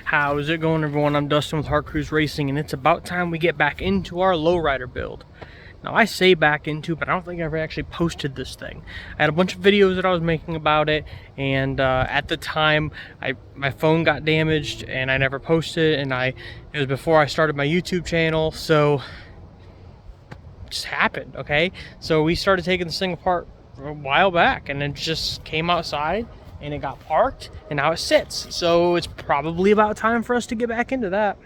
How's it going, everyone? I'm Dustin with Heart Cruise Racing, and it's about time we get back into our lowrider build. Now, I say back into, but I don't think I ever actually posted this thing. I had a bunch of videos that I was making about it, and at the time, my phone got damaged, and I never posted, and it was before I started my YouTube channel, so it just happened, okay? So we started taking this thing apart a while back, and it just came outside, and it got parked, and now it sits. So it's probably about time for us to get back into that.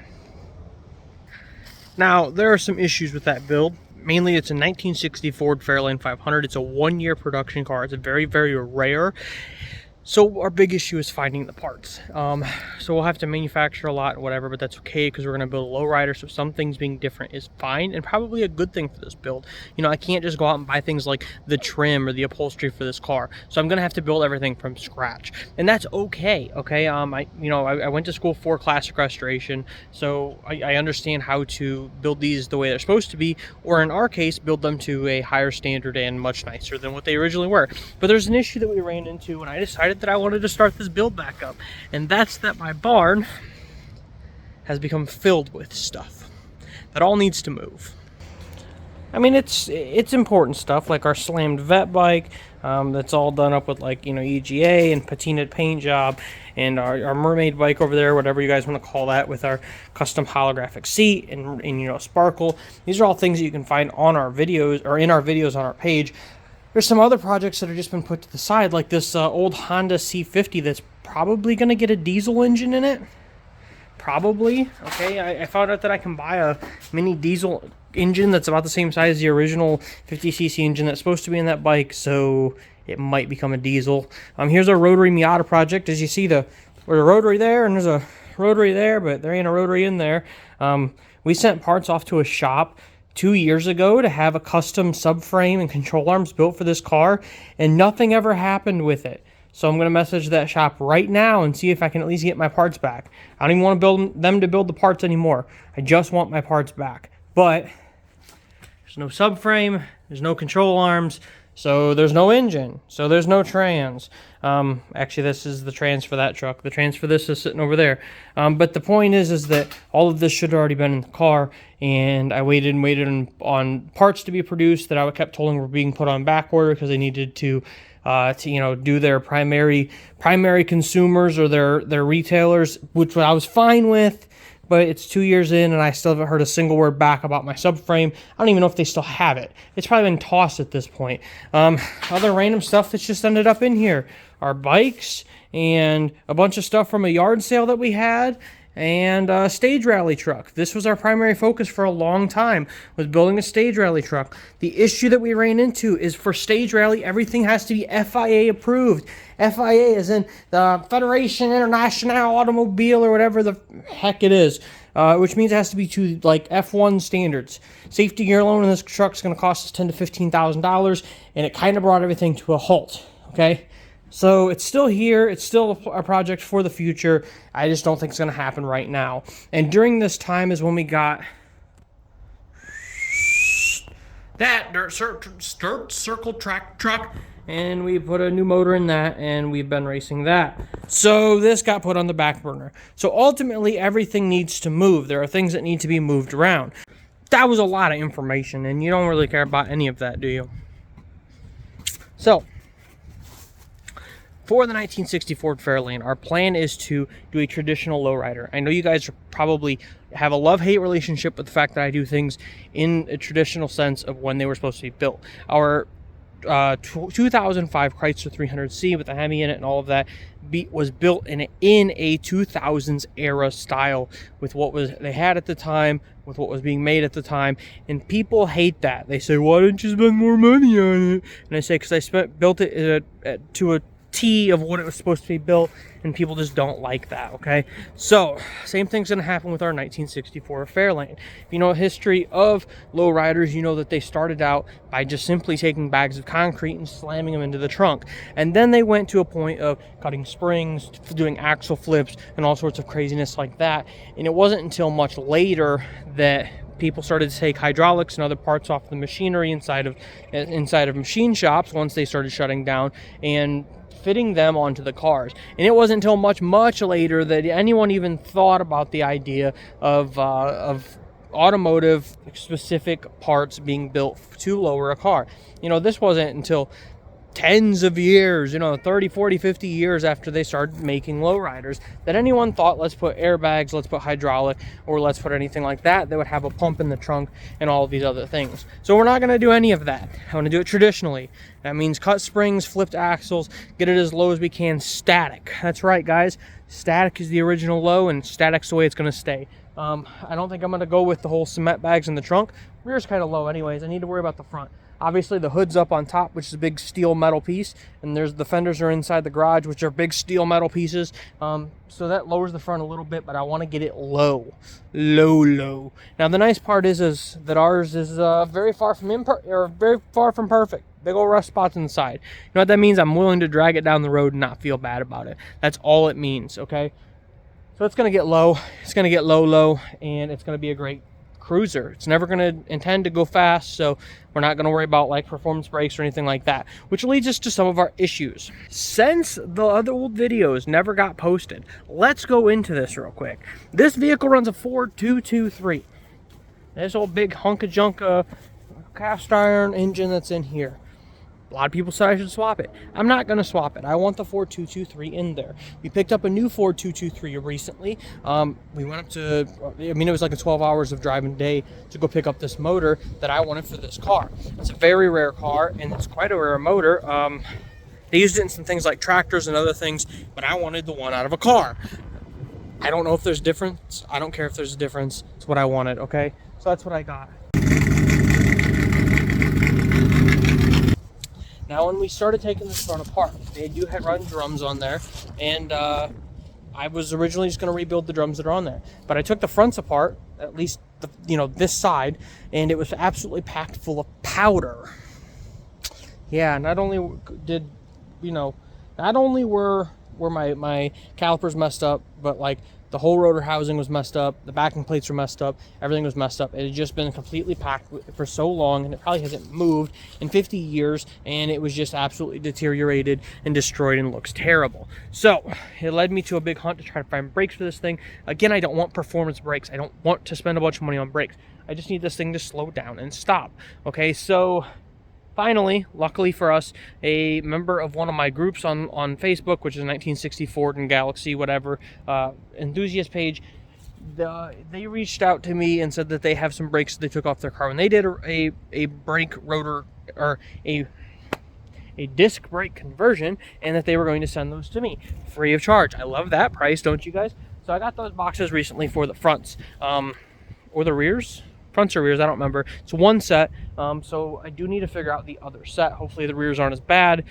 Now, there are some issues with that build. Mainly, it's a 1960 Ford Fairlane 500. It's a one-year production car. It's a very, very rare. So our big issue is finding the parts. So we'll have to manufacture a lot and whatever, but that's okay because we're going to build a lowrider. So some things being different is fine and probably a good thing for this build. You know, I can't just go out and buy things like the trim or the upholstery for this car. So I'm going to have to build everything from scratch, and that's okay. Okay. I went to school for classic restoration, so I understand how to build these the way they're supposed to be, or in our case, build them to a higher standard and much nicer than what they originally were. But there's an issue that we ran into when I decided that I wanted to start this build back up, and that's that my barn has become filled with stuff that all needs to move. I mean, it's important stuff like our slammed vet bike that's all done up with, like, you know, EGA and patinaed paint job, and our mermaid bike over there, whatever you guys want to call that, with our custom holographic seat and you know, sparkle. These are all things that you can find on our videos, or in our videos on our page. There's some other projects that have just been put to the side, like this old Honda C50 that's probably going to get a diesel engine in it. Probably. Okay, I found out that I can buy a mini diesel engine that's about the same size as the original 50cc engine that's supposed to be in that bike, so it might become a diesel. Here's our rotary Miata project. As you see, there's a rotary there and there's a rotary there, but there ain't a rotary in there. We sent parts off to a shop 2 years ago to have a custom subframe and control arms built for this car, and nothing ever happened with it. So I'm going to message that shop right now and see if I can at least get my parts back. I don't even want to build the parts anymore. I just want my parts back. But there's no subframe, there's no control arms, so there's no engine, so there's no trans. Actually, this is the trans for that truck. The trans for this is sitting over there. But the point is that all of this should have already been in the car, and I waited and waited on parts to be produced that I kept told were being put on back order because they needed to you know, do their primary consumers or their retailers, which I was fine with. But it's 2 years in, and I still haven't heard a single word back about my subframe. I don't even know if they still have it. It's probably been tossed at this point. Other random stuff that's just ended up in here. Our bikes and a bunch of stuff from a yard sale that we had, and a stage rally truck. This was our primary focus for a long time, was building a stage rally truck. The issue that we ran into is for stage rally, everything has to be FIA approved. FIA is in the Federation International Automobile, or whatever the heck it is, which means it has to be to, like, F1 standards. Safety gear alone in this truck is going to cost us $10,000 to $15,000, and it kind of brought everything to a halt, okay? So it's still here. It's still a project for the future. I just don't think it's going to happen right now. And during this time is when we got that dirt circle track truck, and we put a new motor in that, and we've been racing that. So this got put on the back burner. So ultimately, everything needs to move. There are things that need to be moved around. That was a lot of information, and you don't really care about any of that, do you? So for the 1960 Ford Fairlane, our plan is to do a traditional lowrider. I know you guys probably have a love-hate relationship with the fact that I do things in a traditional sense of when they were supposed to be built. Our 2005 Chrysler 300C with the Hemi in it and all of that was built in a 2000s era style with what they had at the time, with what was being made at the time, and people hate that. They say, why didn't you spend more money on it? And I say, because I built it to a T of what it was supposed to be built, and people just don't like that, okay? So same thing's gonna happen with our 1964 Fairlane. If you know a history of lowriders, you know that they started out by just simply taking bags of concrete and slamming them into the trunk, and then they went to a point of cutting springs, doing axle flips, and all sorts of craziness like that. And it wasn't until much later that people started to take hydraulics and other parts off the machinery inside of machine shops once they started shutting down, and fitting them onto the cars. And it wasn't until much later that anyone even thought about the idea of automotive specific parts being built to lower a car. You know, this wasn't until tens of years, 30, 40, 50 years after they started making lowriders, that anyone thought, let's put airbags, let's put hydraulic, or let's put anything like that that would have a pump in the trunk and all of these other things. So we're not going to do any of that. I want to do it traditionally. That means cut springs, flipped axles, get it as low as we can, static. That's right, guys. Static is the original low, and static's the way it's going to stay. I don't think I'm going to go with the whole cement bags in the trunk. Rear's kind of low anyways. I need to worry about the front. Obviously, the hood's up on top, which is a big steel metal piece, and there's the fenders are inside the garage, which are big steel metal pieces. So that lowers the front a little bit, but I want to get it low. Now, the nice part is that ours is very far from perfect. Big old rust spots inside. You know what that means? I'm willing to drag it down the road and not feel bad about it. That's all it means, okay? So it's going to get low. It's going to get low, and it's going to be a great cruiser. It's never going to intend to go fast, so we're not going to worry about like performance brakes or anything like that, which leads us to some of our issues. Since the other old videos never got posted, let's go into this real quick. This vehicle runs a Ford 223. This old big hunk of junk cast iron engine that's in here. A lot of people said I should swap it. I'm not going to swap it. I want the Ford 223 in there. We picked up a new Ford 223 recently. We went up to, it was like a 12 hours of driving day to go pick up this motor that I wanted for this car. It's a very rare car, and it's quite a rare motor. They used it in some things like tractors and other things, but I wanted the one out of a car. I don't know if there's a difference. I don't care if there's a difference. It's what I wanted, okay? So that's what I got. Now, when we started taking this front apart, they do run drums on there, and I was originally just going to rebuild the drums that are on there. But I took the fronts apart, at least this side, and it was absolutely packed full of powder. Yeah, not only were my calipers messed up, but like the whole rotor housing was messed up, the backing plates were messed up, everything was messed up. It had just been completely packed for so long, and it probably hasn't moved in 50 years, and it was just absolutely deteriorated and destroyed and looks terrible. So it led me to a big hunt to try to find brakes for this thing. Again, I don't want performance brakes. I don't want to spend a bunch of money on brakes. I just need this thing to slow down and stop. Okay, so finally, luckily for us, a member of one of my groups on Facebook, which is 1960 Ford and Galaxy, whatever, enthusiast page, they reached out to me and said that they have some brakes that they took off their car. When they did a brake rotor, or a disc brake conversion, and that they were going to send those to me free of charge. I love that price, don't you guys? So I got those boxes recently for the fronts, or the rears. Fronts or rears, I don't remember. It's one set, so I do need to figure out the other set. Hopefully the rears aren't as bad,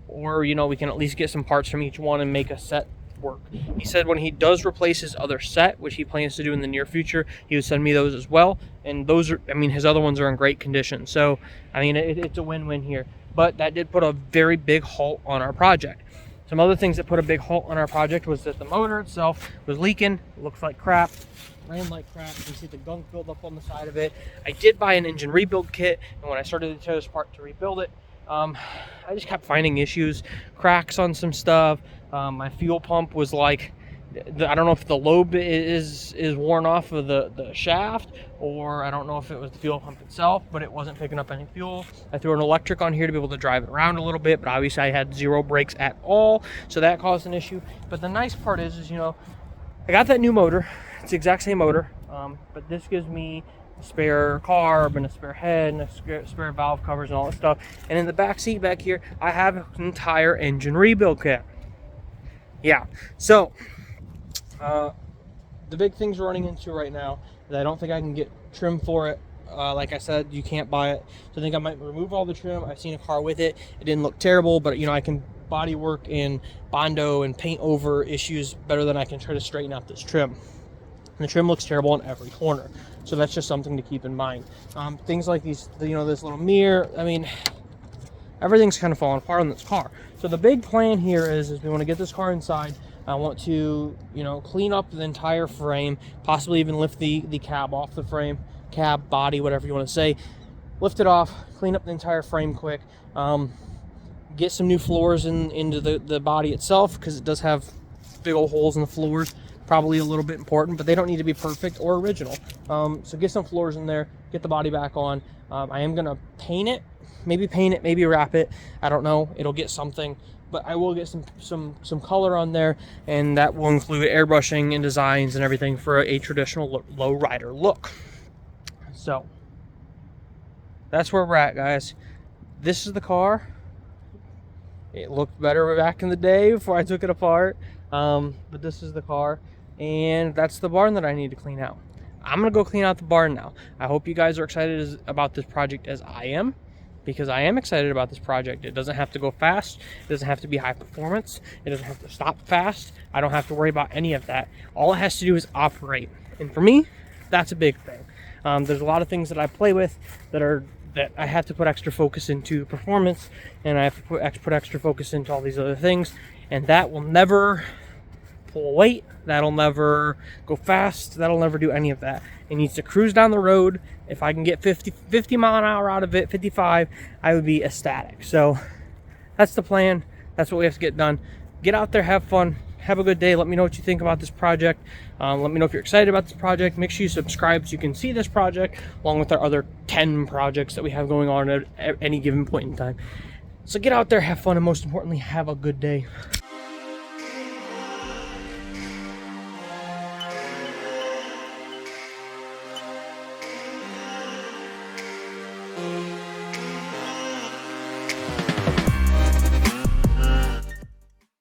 or we can at least get some parts from each one and make a set work. He said when he does replace his other set, which he plans to do in the near future, he would send me those as well, and those are, his other ones are in great condition, so it's a win-win here. But that did put a very big halt on our project. Some other things that put a big halt on our project was that the motor itself was leaking. It looks like crap, ran like crap. You can see the gunk build up on the side of it. I did buy an engine rebuild kit, and when I started to tear this apart to rebuild it, I just kept finding issues, cracks on some stuff. My fuel pump was like, I don't know if the lobe is worn off of the shaft, or I don't know if it was the fuel pump itself, but it wasn't picking up any fuel. I threw an electric on here to be able to drive it around a little bit, but obviously I had zero brakes at all, so that caused an issue. But the nice part is I got that new motor. It's the exact same motor, but this gives me a spare carb and a spare head and a spare valve covers and all that stuff. And in the back seat back here, I have an entire engine rebuild kit. Yeah, so the big things we're running into right now is I don't think I can get trim for it. Like I said, you can't buy it, so I think I might remove all the trim. I've seen a car with it. It didn't look terrible, but I can body work and Bondo and paint over issues better than I can try to straighten out this trim. And the trim looks terrible on every corner, so that's just something to keep in mind. Things like these, this little mirror, everything's kind of falling apart on this car. So the big plan here is we want to get this car inside. I want to, clean up the entire frame, possibly even lift the cab off the frame, cab, body, whatever you want to say. Lift it off, clean up the entire frame quick, get some new floors into the body itself, because it does have big old holes in the floors. Probably a little bit important, but they don't need to be perfect or original. So get some floors in there, get the body back on. I am gonna paint it, maybe wrap it. I don't know, it'll get something, but I will get some color on there, and that will include airbrushing and designs and everything for a traditional lowrider look. So that's where we're at, guys. This is the car. It looked better back in the day before I took it apart, but this is the car, and that's the barn that I need to clean out. I'm gonna go clean out the barn now. I hope you guys are excited about this project as I am, because I am excited about this project. It doesn't have to go fast. It doesn't have to be high performance. It doesn't have to stop fast. I don't have to worry about any of that. All it has to do is operate, and for me, that's a big thing. There's a lot of things that I play with that I have to put extra focus into performance, and I have to put extra focus into all these other things, and that will never pull weight, that'll never go fast, that'll never do any of that. It needs to cruise down the road. If I can get 50 mile an hour out of it, 55, I would be ecstatic. So that's the plan. That's what we have to get done. Get out there, have fun, have a good day. Let me know what you think about this project. Let me know if you're excited about this project. Make sure you subscribe so you can see this project along with our other 10 projects that we have going on at any given point in time. So get out there, have fun, and most importantly, have a good day.